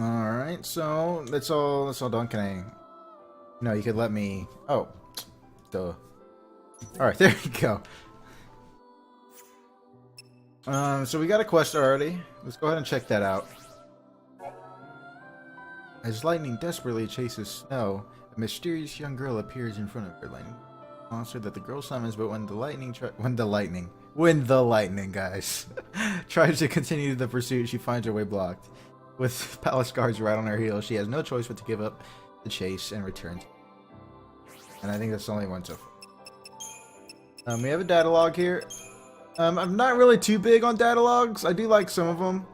Alright, so that's all done. Can I... No, you could let me... Oh. Duh. Alright, there you go. So we got a quest already. Let's go ahead and check that out. As lightning desperately chases snow, a mysterious young girl appears in front of her. Lightning monster that the girl summons, but when the lightning, guys, tries to continue the pursuit, she finds her way blocked. With palace guards right on her heels, she has no choice but to give up the chase and return. And I think that's the only one so far. We have a data log here. I'm not really too big on data logs. I do like some of them,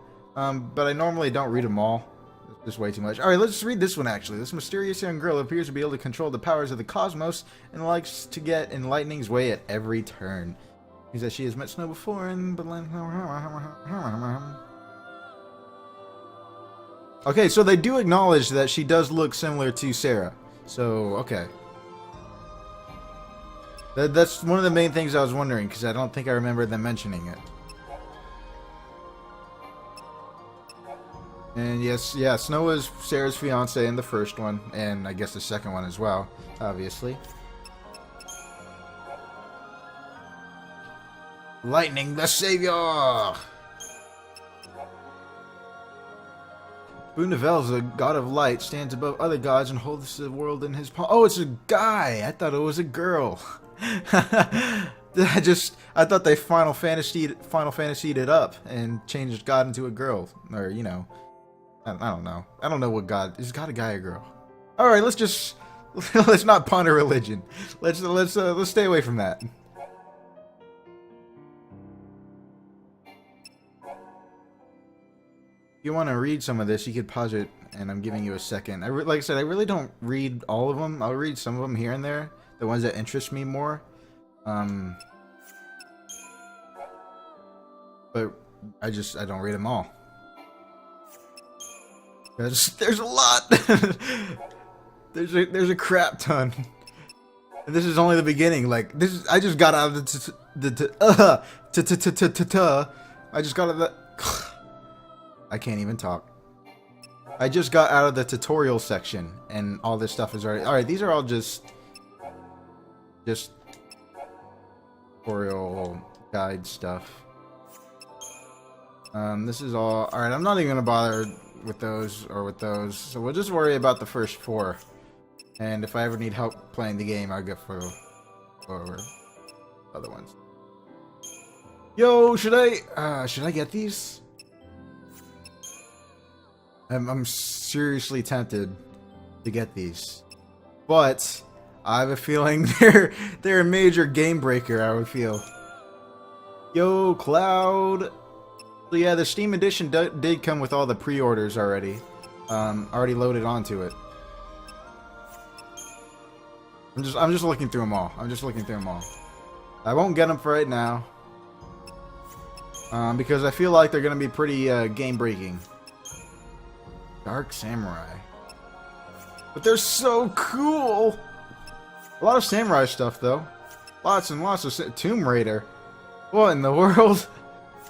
but I normally don't read them all. It's just way too much. Alright, let's read this one actually. This mysterious young girl appears to be able to control the powers of the cosmos and likes to get in lightning's way at every turn. Means that she has met snow before and... Okay, so they do acknowledge that she does look similar to Sarah. So, okay. That's one of the main things I was wondering, because I don't think I remember them mentioning it. And yes, yeah, Snow is Sarah's fiance in the first one, and I guess the second one as well, obviously. Lightning the Savior! Boonavelle, the god of light, stands above other gods and holds the world in his palm. Oh, it's a guy! I thought it was a girl. I thought they Final Fantasied it up and changed God into a girl, or you know, I don't know. I don't know what God is. God a guy or girl? All right, let's not ponder religion. Let's stay away from that. If you want to read some of this, you could pause it, and I'm giving you a second. Like I said, I really don't read all of them. I'll read some of them here and there, the ones that interest me more. But I don't read them all. There's a lot. there's a crap ton. And this is only the beginning. Like I just got out of I just got out of the. I can't even talk. I just got out of the tutorial section, and all this stuff is already... Alright, these are all just tutorial guide stuff. This is all... Alright, I'm not even going to bother with those or with those, so we'll just worry about the first 4. And if I ever need help playing the game, I'll go for other ones. Yo, should I get these? I'm seriously tempted to get these, but I have a feeling they're a major game breaker. I would feel. Yo, Cloud. So yeah, the Steam edition did come with all the pre-orders already, already loaded onto it. I'm just looking through them all. I won't get them for right now, because I feel like they're gonna be pretty game breaking. Dark Samurai. But they're so cool! A lot of samurai stuff, though. Lots and lots of... Tomb Raider. What in the world?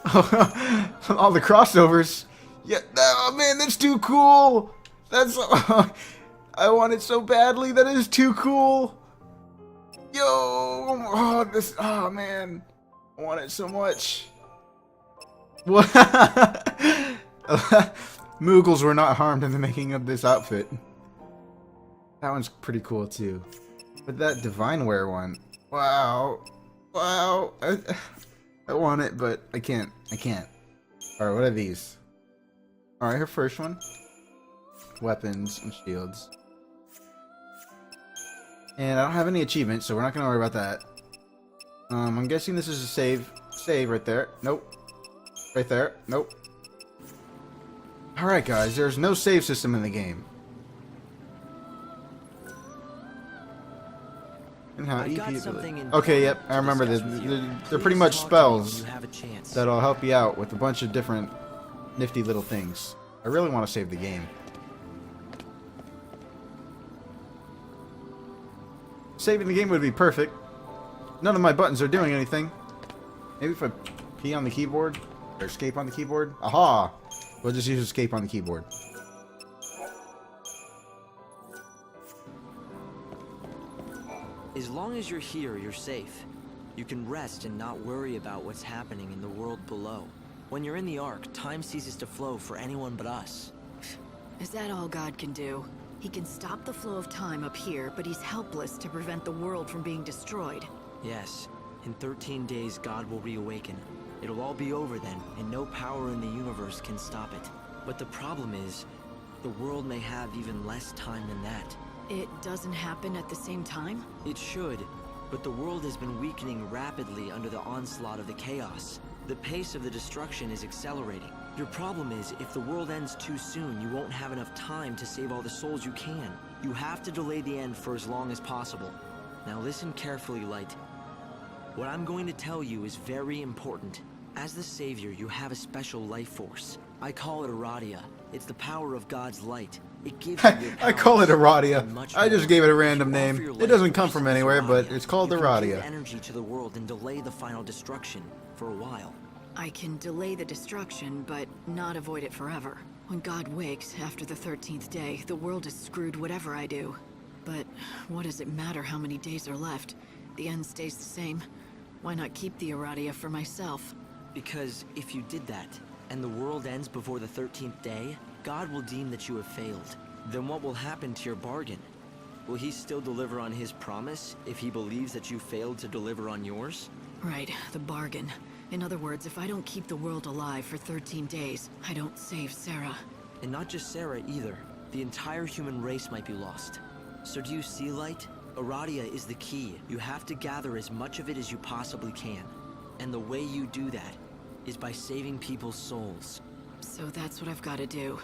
All the crossovers. Yeah, oh man, that's too cool! That's... I want it so badly. That is too cool! Yo! Oh, man. I want it so much. What? Moogles were not harmed in the making of this outfit. That one's pretty cool too. But that Divineware one, wow. I want it, but I can't. Alright, what are these? Alright, her first one. Weapons and shields. And I don't have any achievements, so we're not gonna worry about that. I'm guessing this is a save. Save right there. Nope. Right there. Nope. Alright guys, there's no save system in the game. And how okay, yep, I remember this. They're pretty much spells that'll help you out with a bunch of different nifty little things. I really want to save the game. Saving the game would be perfect. None of my buttons are doing anything. Maybe if I P on the keyboard or escape on the keyboard. Aha! We'll just use escape on the keyboard. As long as you're here, you're safe. You can rest and not worry about what's happening in the world below. When you're in the Ark, time ceases to flow for anyone but us. Is that all God can do? He can stop the flow of time up here, but he's helpless to prevent the world from being destroyed. Yes. In 13 days, God will reawaken. It'll all be over then, and no power in the universe can stop it. But the problem is, the world may have even less time than that. It doesn't happen at the same time? It should, but the world has been weakening rapidly under the onslaught of the chaos. The pace of the destruction is accelerating. Your problem is, if the world ends too soon, you won't have enough time to save all the souls you can. You have to delay the end for as long as possible. Now listen carefully, Light. What I'm going to tell you is very important. As the Savior, you have a special life force. I call it Aradia. It's the power of God's light. It gives you your I call it Aradia. much I just more. gave it a If random you offer name. your It life doesn't force come from as anywhere, but Aradia, it's called you can give Aradia. energy to the world and delay the final destruction for a while. I can delay the destruction, but not avoid it forever. When God wakes after the 13th day, the world is screwed whatever I do. But what does it matter how many days are left? The end stays the same. Why not keep the Aradia for myself? Because if you did that, and the world ends before the 13th day, God will deem that you have failed. Then what will happen to your bargain? Will he still deliver on his promise if he believes that you failed to deliver on yours? Right, the bargain. In other words, if I don't keep the world alive for 13 days, I don't save Sarah. And not just Sarah either. The entire human race might be lost. So do you see, Light? Aradia is the key. You have to gather as much of it as you possibly can. And the way you do that is by saving people's souls. So that's what I've got to do.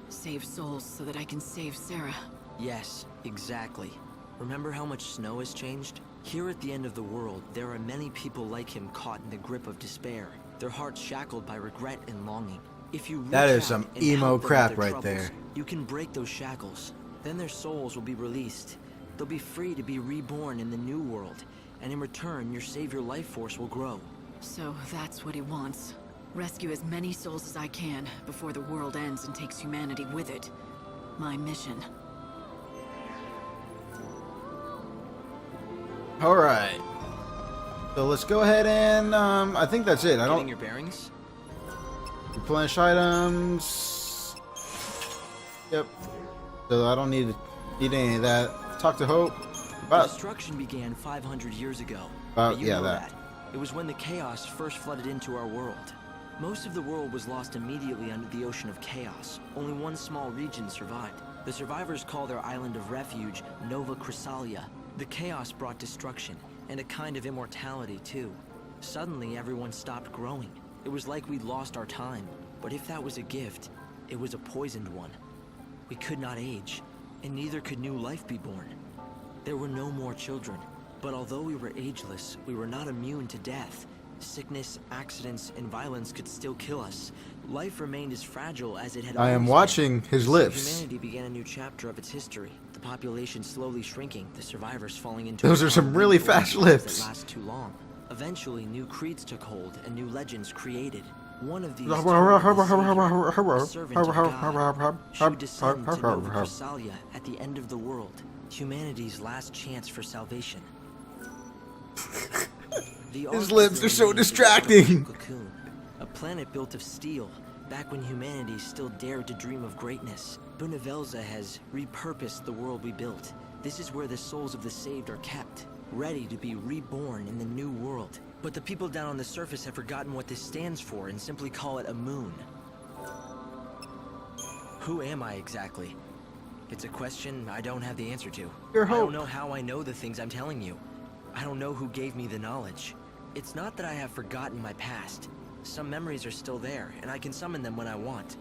Save souls so that I can save Sarah. Yes, exactly. Remember how much snow has changed? Here at the end of the world, there are many people like him caught in the grip of despair. Their hearts shackled by regret and longing. If you That reach is out some and emo help them with crap their right troubles, there. you can break those shackles. Then their souls will be released. They'll be free to be reborn in the new world. And in return, your savior life force will grow. So that's what he wants. Rescue as many souls as I can before the world ends and takes humanity with it. My mission. Alright. So let's go ahead and, I think that's it. I Getting don't... your bearings? Replenish items. Yep. So I don't need any of that. Talk to Hope. The destruction began 500 years ago. But you yeah, know that. It was when the chaos first flooded into our world. Most of the world was lost immediately under the ocean of chaos. Only one small region survived. The survivors call their island of refuge Nova Chrysalia. The chaos brought destruction, and a kind of immortality too. Suddenly everyone stopped growing. It was like we'd lost our time. But if that was a gift, it was a poisoned one. We could not age, and neither could new life be born. There were no more children. But although we were ageless, we were not immune to death. Sickness, accidents, and violence could still kill us. Life remained as fragile as it had I am always watching been. his So lips. humanity began a new chapter of its history. The population slowly shrinking, the survivors falling into Those a are some common really war fast that lips. last too long. Eventually, new creeds took hold and new legends created. One of these She a servant of God. She would descend to Nova Chrysalia at the end of the world, humanity's last chance for salvation. His lips are so distracting. Cocoon, a planet built of steel, back when humanity still dared to dream of greatness. Bunavelza has repurposed the world we built. This is where the souls of the saved are kept, ready to be reborn in the new world. But the people down on the surface have forgotten what this stands for and simply call it a moon. Who am I exactly? It's a question I don't have the answer to. Your I hope. don't know how I know the things I'm telling you. I don't know who gave me the knowledge. It's not that I have forgotten my past. Some memories are still there, and I can summon them when I want.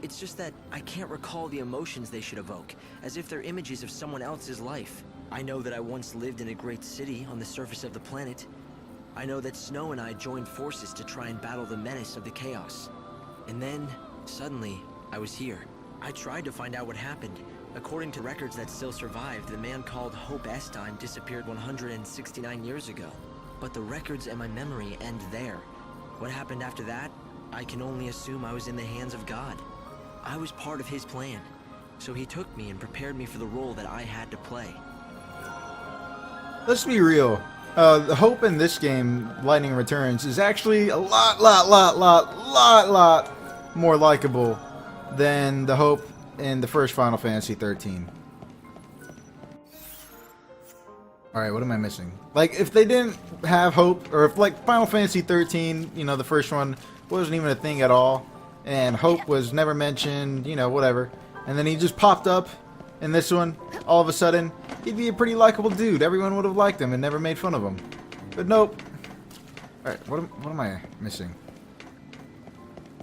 It's just that I can't recall the emotions they should evoke, as if they're images of someone else's life. I know that I once lived in a great city on the surface of the planet. I know that Snow and I joined forces to try and battle the menace of the chaos. And then, suddenly, I was here. I tried to find out what happened. According to records that still survived, the man called Hope Estime disappeared 169 years ago. But the records and my memory end there. What happened after that, I can only assume I was in the hands of God. I was part of his plan, so he took me and prepared me for the role that I had to play. let's be real. The hope in this game, Lightning Returns, is actually a lot more likable than the hope in the first Final Fantasy 13. Alright, what am I missing? Like, if they didn't have hope, or if, like, Final Fantasy 13, you know, the first one, wasn't even a thing at all, and hope was never mentioned, you know, whatever, and then he just popped up in this one, all of a sudden, he'd be a pretty likable dude. Everyone would have liked him and never made fun of him. But nope. Alright, what am I missing?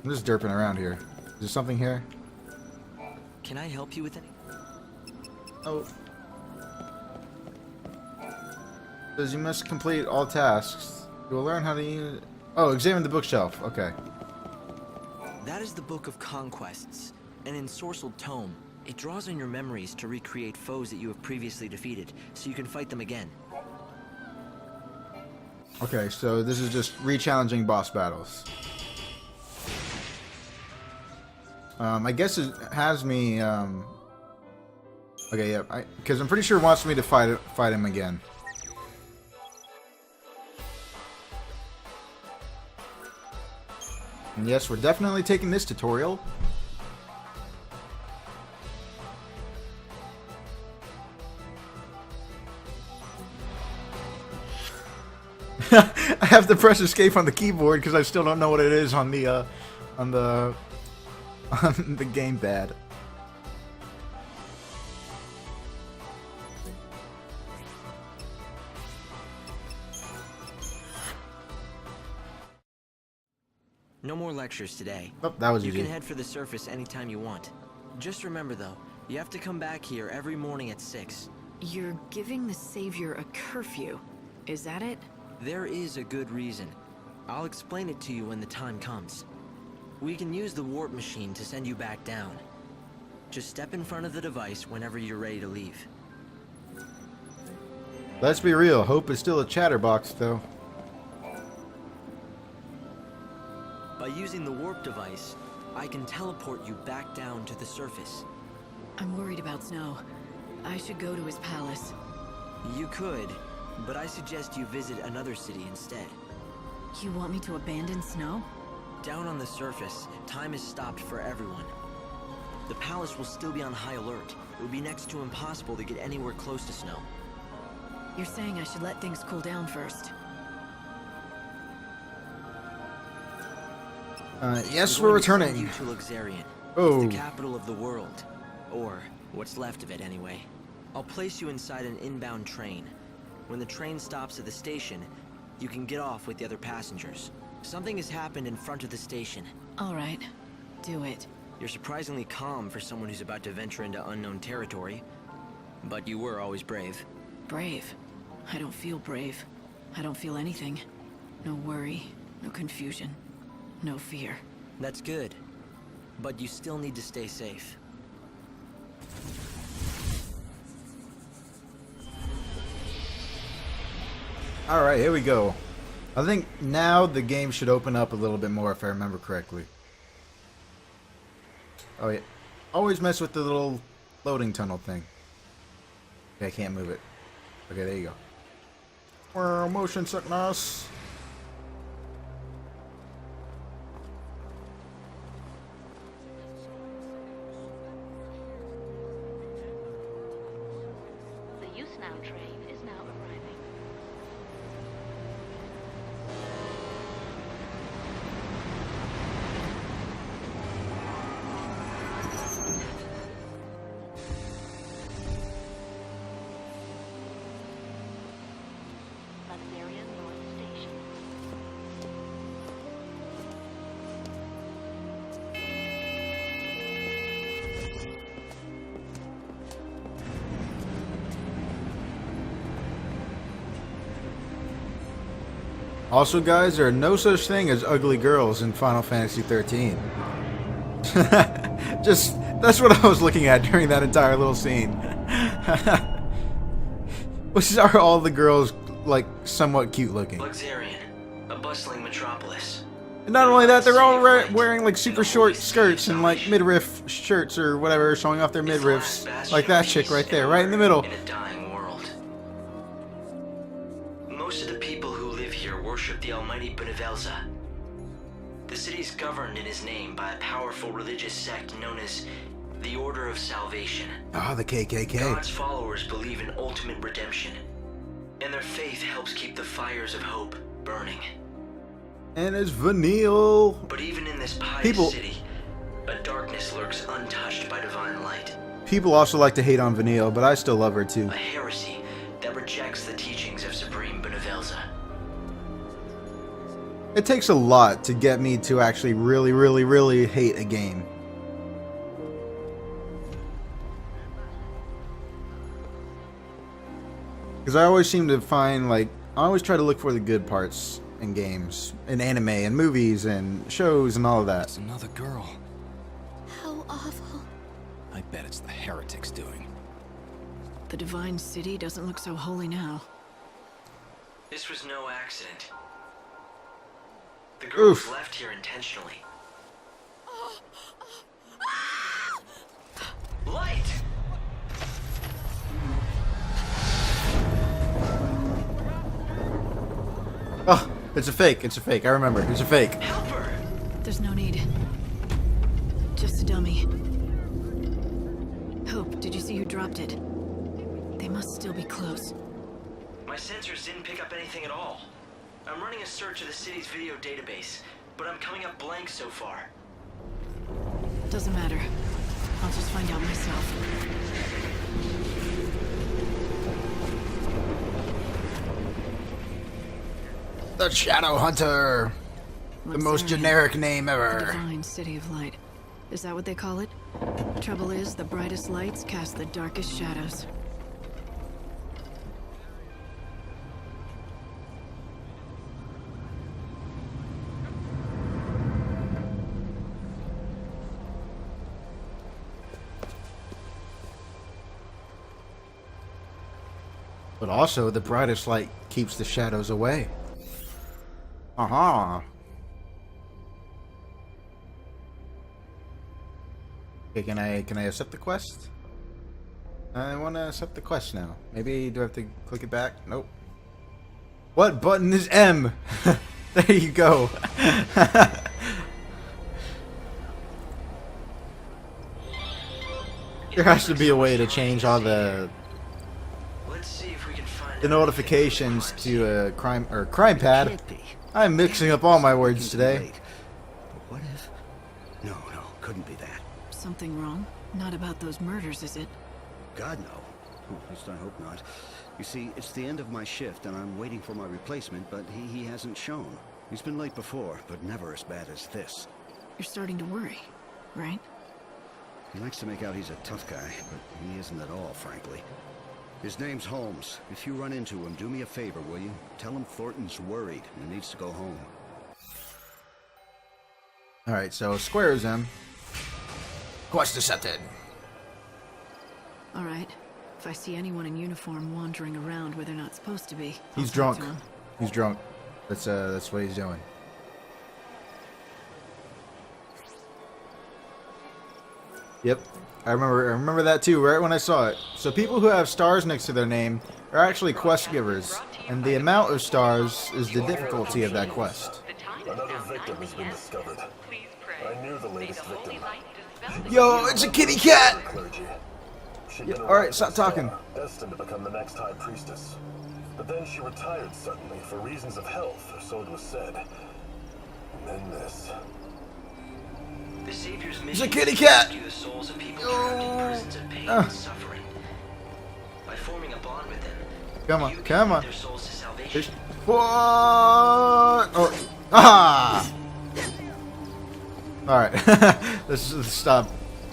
I'm just derping around here. Is there something here? Can I help you with any? Oh. Says you must complete all tasks. You will learn how to use... Oh, examine the bookshelf. Okay. That is the Book of Conquests, an ensorcelled tome. It draws on your memories to recreate foes that you have previously defeated, so you can fight them again. Okay, so this is just re-challenging boss battles. I guess it has me... Okay, yeah, because I'm pretty sure it wants me to fight him again. And yes, we're definitely taking this tutorial. I have to press escape on the keyboard because I still don't know what it is on the on the gamepad. No more lectures today. Oh, that was You easy. can head for the surface anytime you want. Just remember though, you have to come back here every morning at 6. You're giving the Savior a curfew. Is that it? There is a good reason. I'll explain it to you when the time comes. We can use the warp machine to send you back down. Just step in front of the device whenever you're ready to leave. Let's be real. Hope is still a chatterbox, though. By using the warp device, I can teleport you back down to the surface. I'm worried about Snow. I should go to his palace. You could, but I suggest you visit another city instead. You want me to abandon Snow? Down on the surface, time is stopped for everyone. The palace will still be on high alert. It would be next to impossible to get anywhere close to Snow. You're saying I should let things cool down first. Yes, I'm we're going to send returning. you to Luxarian. Oh. It's the capital of the world. Or what's left of it, anyway. I'll place you inside an inbound train. When the train stops at the station, you can get off with the other passengers. Something has happened in front of the station. All right. Do it. You're surprisingly calm for someone who's about to venture into unknown territory. But you were always brave. Brave? I don't feel brave. I don't feel anything. No worry, no confusion, no fear. That's good. But you still need to stay safe. Alright, here we go. I think now the game should open up a little bit more if I remember correctly. Oh yeah. Always mess with the little loading tunnel thing. Okay, I can't move it. Okay, there you go. Motion sickness. The Usnow train is now arriving. Luxarian North Station. Also, guys, there are no such thing as ugly girls in Final Fantasy 13. Just, that's what I was looking at during that entire little scene. Which are all the girls, like, somewhat cute looking. Luxarian, a bustling metropolis. And not only that, they're all wearing, like, super short skirts and, like, midriff shirts or whatever, showing off their midriffs. Like that chick right there, right in the middle. In a dying world. Benevelza. The city is governed in his name by a powerful religious sect known as the Order of Salvation. Ah, the KKK. God's followers believe in ultimate redemption, and their faith helps keep the fires of hope burning. And it's Vanille. But even in this pious city, a darkness lurks untouched by divine light. People also like to hate on Vanille, but I still love her too. A heresy that rejects the teachings of Supreme Benevelza. It takes a lot to get me to actually really hate a game. Because I always seem to find, like, I always try to look for the good parts in games, in anime, and movies, and shows, and all of that. It's another girl. How awful. I bet it's the heretics doing. The Divine City doesn't look so holy now. This was no accident. The girl was left here intentionally. Light! Oh, it's a fake. It's a fake. I remember. It's a fake. Help her! There's no need. Just a dummy. Hope, did you see who dropped it? They must still be close. My sensors didn't pick up anything at all. I'm running a search of the city's video database, but I'm coming up blank so far. Doesn't matter. I'll just find out myself. The Shadow Hunter. The What's most their name? generic name The ever. Divine City of Light. Is that what they call it? Trouble is, the brightest lights cast the darkest shadows. But also, the brightest light keeps the shadows away. Aha. Okay, can I accept the quest? I want to accept the quest now. Maybe do I have to click it back? Nope. What button is M? There you go. There has to be a way to change all the notifications to a crime pad. I'm mixing up all my words today. But what if? No, couldn't be that. Something wrong? Not about those murders, is it? God, no. At least I hope not. You see, it's the end of my shift, and I'm waiting for my replacement, but he hasn't shown. He's been late before, but never as bad as this. You're starting to worry, right? He likes to make out he's a tough guy, but he isn't at all, frankly. His name's Holmes. If you run into him, do me a favor, will you? Tell him Thornton's worried and needs to go home. Alright, so square is M. Quest accepted. Alright. If I see anyone in uniform wandering around where they're not supposed to be, I'll He's talk drunk. to 'em. He's drunk. That's what he's doing. Yep. I remember that too, right when I saw it. So people who have stars next to their name are actually quest givers, and the amount of stars is the difficulty of that quest. Another victim has been discovered. I knew the latest victim. Yo, it's a kitty cat! Clergy. She'd Yeah, been alright, around stop this talking. town, destined to become the next high priestess. But then she retired suddenly for reasons of health, or so it was said. And then this. The Savior's It's mission a kitty is to cat! rescue the souls of people trapped in prisons of pain and suffering. By forming a bond with them, Come on, you can come lead on. their souls to salvation. What? Oh, ah! Alright, let's just stop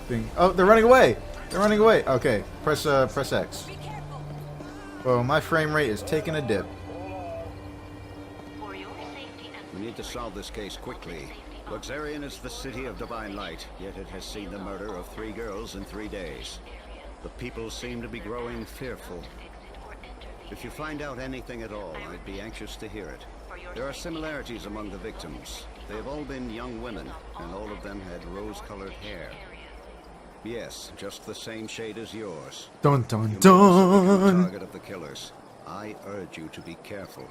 being... Oh, they're running away! They're running away! Okay, press X. Well, my frame rate is taking a dip. For your safety and We need to solve this case quickly. Luxarian is the city of divine light, yet it has seen the murder of 3 girls in 3 days. The people seem to be growing fearful. If you find out anything at all, I'd be anxious to hear it. There are similarities among the victims. They have all been young women, and all of them had rose-colored hair. Yes, just the same shade as yours. Dun dun You may also become the dun! target of the killers. I urge you to be careful.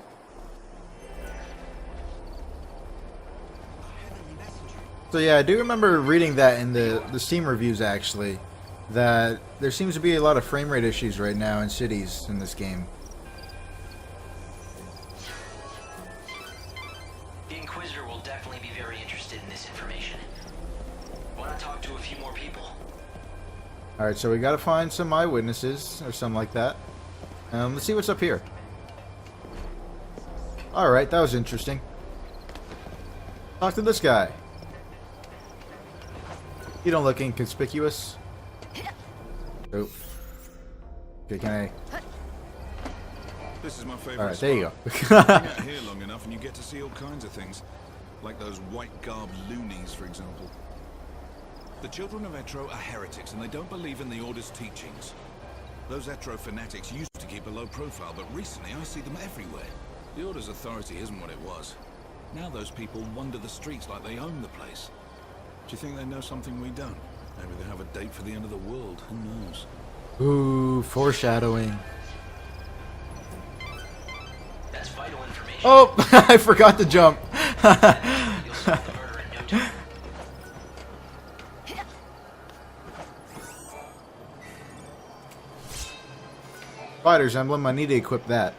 So yeah, I do remember reading that in the Steam reviews actually, that there seems to be a lot of frame rate issues right now in cities in this game. The Inquisitor will definitely be very interested in this information. Want to talk to a few more people? Alright, so we gotta find some eyewitnesses or something like that. Let's see what's up here. Alright, that was interesting. Talk to this guy. You don't look inconspicuous. Oh. Okay, can I... This is my favorite. Alright, there you go. Hang out here long enough and you get to see all kinds of things. Like those white-garbed loonies, for example. The children of Etro are heretics and they don't believe in the Order's teachings. Those Etro fanatics used to keep a low profile, but recently I see them everywhere. The Order's authority isn't what it was. Now those people wander the streets like they own the place. Do you think they know something we don't? Maybe they have a date for the end of the world. Who knows? Ooh, foreshadowing. That's vital information. Oh, I forgot to jump. You'll solve the murder in no time. Spider's Emblem, I need to equip that.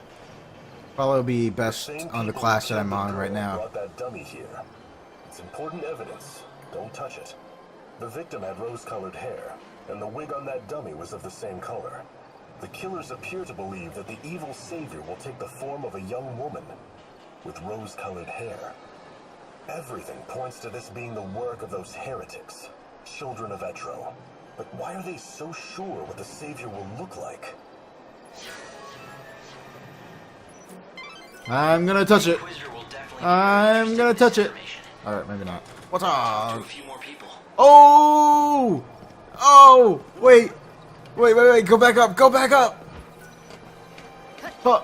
Probably be best Same on the people class who that I'm killed the on right girl now. brought that dummy here. It's important evidence. Don't touch it. The victim had rose-colored hair, and the wig on that dummy was of the same color. The killers appear to believe that the evil savior will take the form of a young woman with rose-colored hair. Everything points to this being the work of those heretics, children of Etro. But why are they so sure what the savior will look like? I'm gonna touch it. Inquisitor will definitely be I'm very gonna interested in touch this it. information. Alright, maybe not. What's Talk to up? a few more people. Oh! Oh! Wait! Wait, go back up! Go back up! Huh.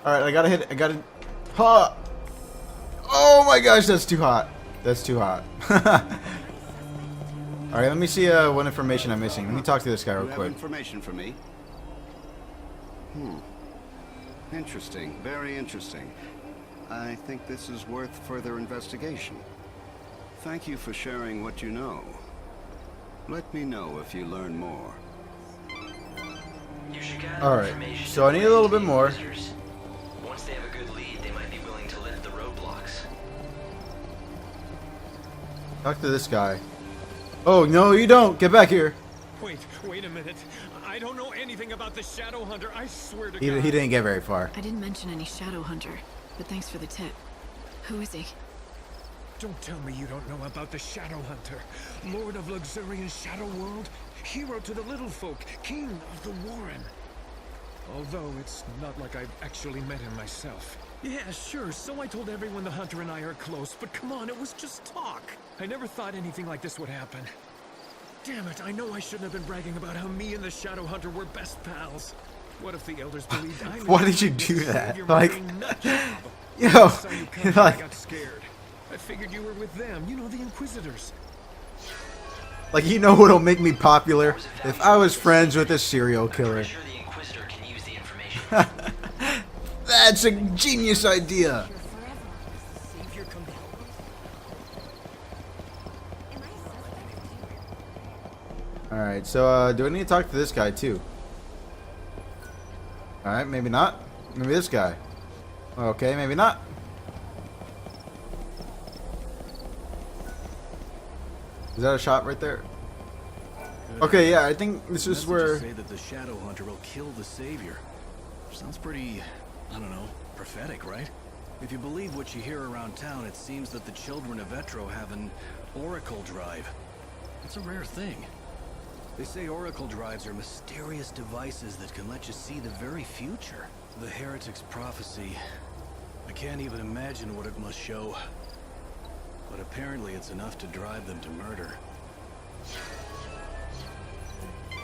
Alright, I gotta hit it. I gotta... Huh! Oh my gosh, that's too hot. That's too hot. Alright, let me see what information I'm missing. Let me talk to this guy real You have quick. information for me? Interesting. Very interesting. I think this is worth further investigation. Thank you for sharing what you know. Let me know if you learn more. You should gather Alright, information so I need a little bit more. Inquisitors. Once they have a good lead, they might be willing to lift the roadblocks. Talk to this guy. Oh, no, you don't! Get back here! Wait a minute. I don't know anything about the Shadow Hunter, I swear to He God. didn't get very far. I didn't mention any Shadow Hunter, but thanks for the tip. Who is he? Don't tell me you don't know about the Shadow Hunter. Lord of luxurious Shadow World, hero to the little folk, king of the Warren. Although it's not like I've actually met him myself. Yeah, sure, so I told everyone the Hunter and I are close, but come on, it was just talk. I never thought anything like this would happen. Damn it, I know I shouldn't have been bragging about how me and the Shadow Hunter were best pals. What if the elders believed I knew Why did you the do that? savior Like, murdering nut job? yo, Saw you coming, like, I got scared. I figured you were with them, you know, the Inquisitors. like, you know what'll make me popular? If I was friends with a serial killer. I'm sure the Inquisitor can use the information. That's a genius idea. Savior come down. Alright, so, do I need to talk to this guy, too? Alright, maybe not. Maybe this guy. Okay, maybe not. Is that a shot right there? Okay, yeah, I think this is where... say that the Shadow Hunter will kill the Savior. Sounds pretty, I don't know, prophetic, right? If you believe what you hear around town, it seems that the children of Etro have an oracle drive. It's a rare thing. They say oracle drives are mysterious devices that can let you see the very future. The heretic's prophecy. I can't even imagine what it must show. But apparently it's enough to drive them to murder.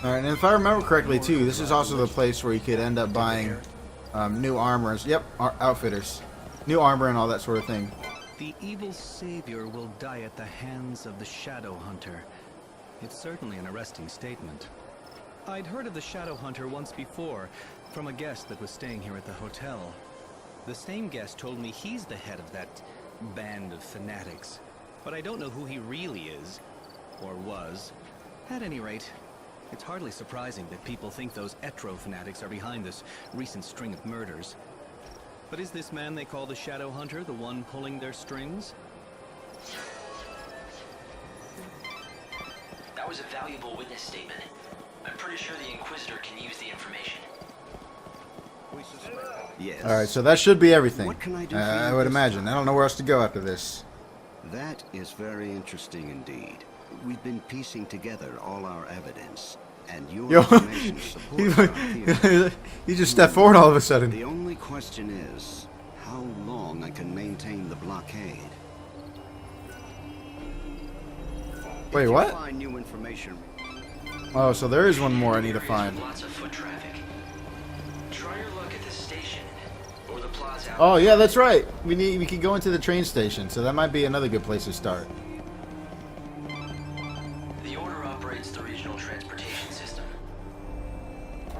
Alright, and if I remember correctly, too, this is also the place where you could end up buying new armors. Yep, outfitters. New armor and all that sort of thing. The evil savior will die at the hands of the Shadow Hunter. It's certainly an arresting statement. I'd heard of the Shadow Hunter once before, from a guest that was staying here at the hotel. The same guest told me he's the head of that band of fanatics. but I don't know who he really is. Or was. At any rate, it's hardly surprising that people think those Etro fanatics are behind this recent string of murders. But is this man they call the Shadow Hunter the one pulling their strings? That was a valuable witness statement. I'm pretty sure the Inquisitor can use the information. Yes. Alright, so that should be everything. What can I do for I you would this imagine. I don't know where else to go after this. That is very interesting indeed. We've been piecing together all our evidence, and your Yo, information supports our theory. he just stepped forward all of a sudden. The only question is, how long I can maintain the blockade. Wait, If you what? find new information, Oh, so there is one more I need to find. Lots of foot traffic. Try your luck at the station or the plaza. Oh yeah, that's right. We can go into the train station, so that might be another good place to start. The Order operates the regional transportation system.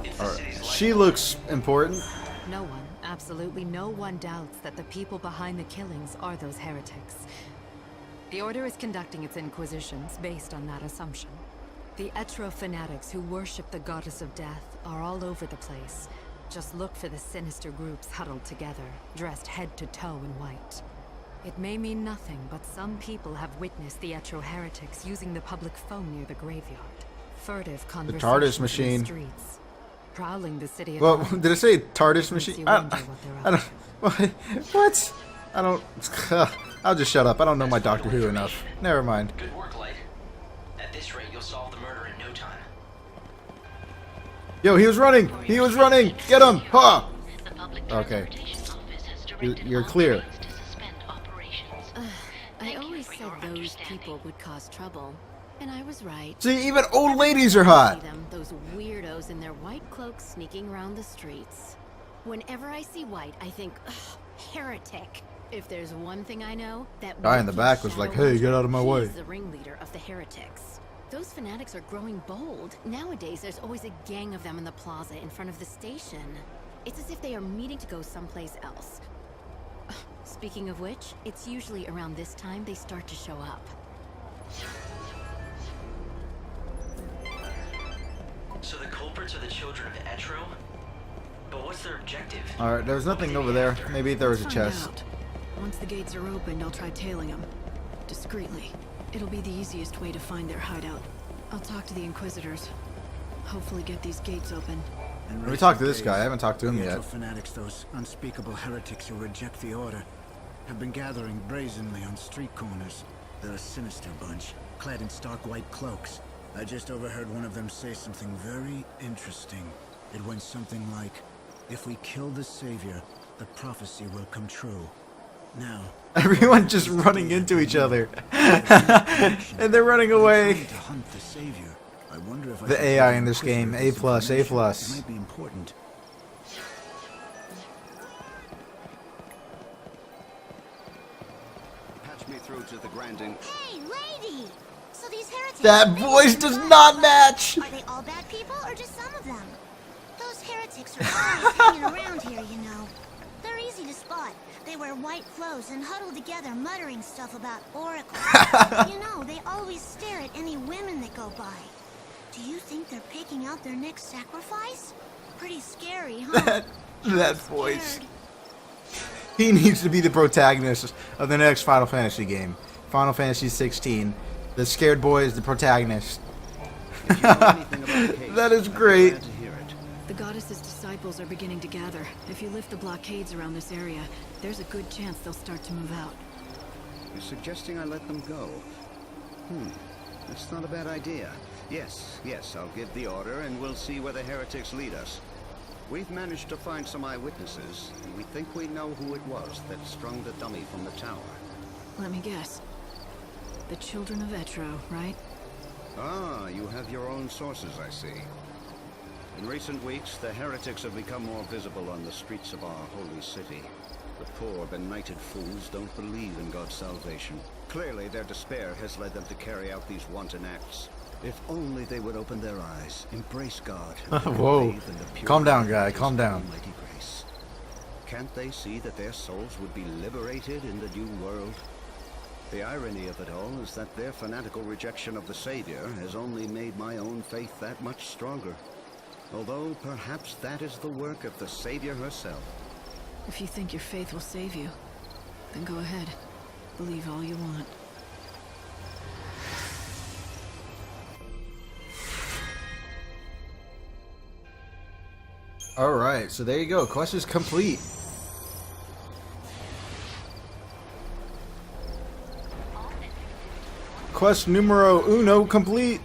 It's the Alright. city's She looks important. No one, absolutely no one doubts that the people behind the killings are those heretics. The Order is conducting its inquisitions based on that assumption. The Etro fanatics who worship the goddess of death are all over the place. Just look for the sinister groups huddled together, dressed head to toe in white. It may mean nothing, but some people have witnessed the Etro heretics using the public phone near the graveyard. Furtive conversations TARDIS in machine. the streets, prowling the city at Well, night. did I say TARDIS Makes machine? you I wonder what they're don't. up to. What? I don't. I'll just shut up. I don't know my Doctor Who enough. Never mind. Good work, Light. At this rate, you'll solve the murder in no time. Yo, he was running. He was running. Get him. Ha! The public Okay. transportation office has directed You're all clear. trains to suspend operations. I Thank you always for said your those understanding. people would cause trouble. And I was right. See, even old ladies are See hot. them, those weirdos in their white cloaks sneaking around the streets. Whenever I see white, I think, ugh, heretic. If there's one thing I know, that Guy in the wicked back was like, Shadow "Hey, get out of my Hunter, way." he's the ringleader of the heretics. Those fanatics are growing bold. Nowadays, there's always a gang of them in the plaza in front of the station. It's as if they are meeting to go someplace else. Speaking of which, it's usually around this time they start to show up. So the culprits are the children of Etro? But what's their objective? Alright, there was nothing over there. Maybe there was a Find chest. out. Once the gates are opened, I'll try tailing them. Discreetly. It'll be the easiest way to find their hideout. I'll talk to the Inquisitors. Hopefully get these gates open. Let me talk to this guy. I haven't talked to him The yet. Etro fanatics, those unspeakable heretics who reject the Order, have been gathering brazenly on street corners. They're a sinister bunch, clad in stark white cloaks. I just overheard one of them say something very interesting. It went something like, if we kill the Savior, the prophecy will come true. Now, Everyone just running into each other. And they're running away. to hunt the Savior. I wonder if I The should AI tell in this game, Inquisitor A+, this A+. information. It might be important. patch me through to the Grand Inn. Hey, lady! So these heretics... That voice does not match. Are they all bad people, or just some of them? Those heretics are always hanging around here, you know. They're easy to spot. They wear white clothes and huddle together muttering stuff about oracles. You know, they always stare at any women that go by. Do you think they're picking out their next sacrifice? Pretty scary, huh? That voice. He needs to be the protagonist of the next Final Fantasy game. Final Fantasy 16. The scared boy is the protagonist. If you know anything about the case, That is I'd be great. glad to hear it. The goddess's disciples are beginning to gather. If you lift the blockades around this area, there's a good chance they'll start to move out. You're suggesting I let them go? That's not a bad idea. Yes, I'll give the order and we'll see where the heretics lead us. We've managed to find some eyewitnesses, and we think we know who it was that strung the dummy from the tower. Let me guess. The children of Etro, right? Ah, you have your own sources, I see. In recent weeks, the heretics have become more visible on the streets of our holy city. The poor, benighted fools don't believe in God's salvation. Clearly, their despair has led them to carry out these wanton acts. If only they would open their eyes, embrace God. and Whoa. bathe in the pure Calm down, light guy. of His Calm down. almighty grace. Can't they see that their souls would be liberated in the new world? The irony of it all is that their fanatical rejection of the Savior has only made my own faith that much stronger. Although perhaps that is the work of the Savior herself. If you think your faith will save you, then go ahead. Believe all you want. Alright, so there you go. Quest is complete. Quest numero uno complete.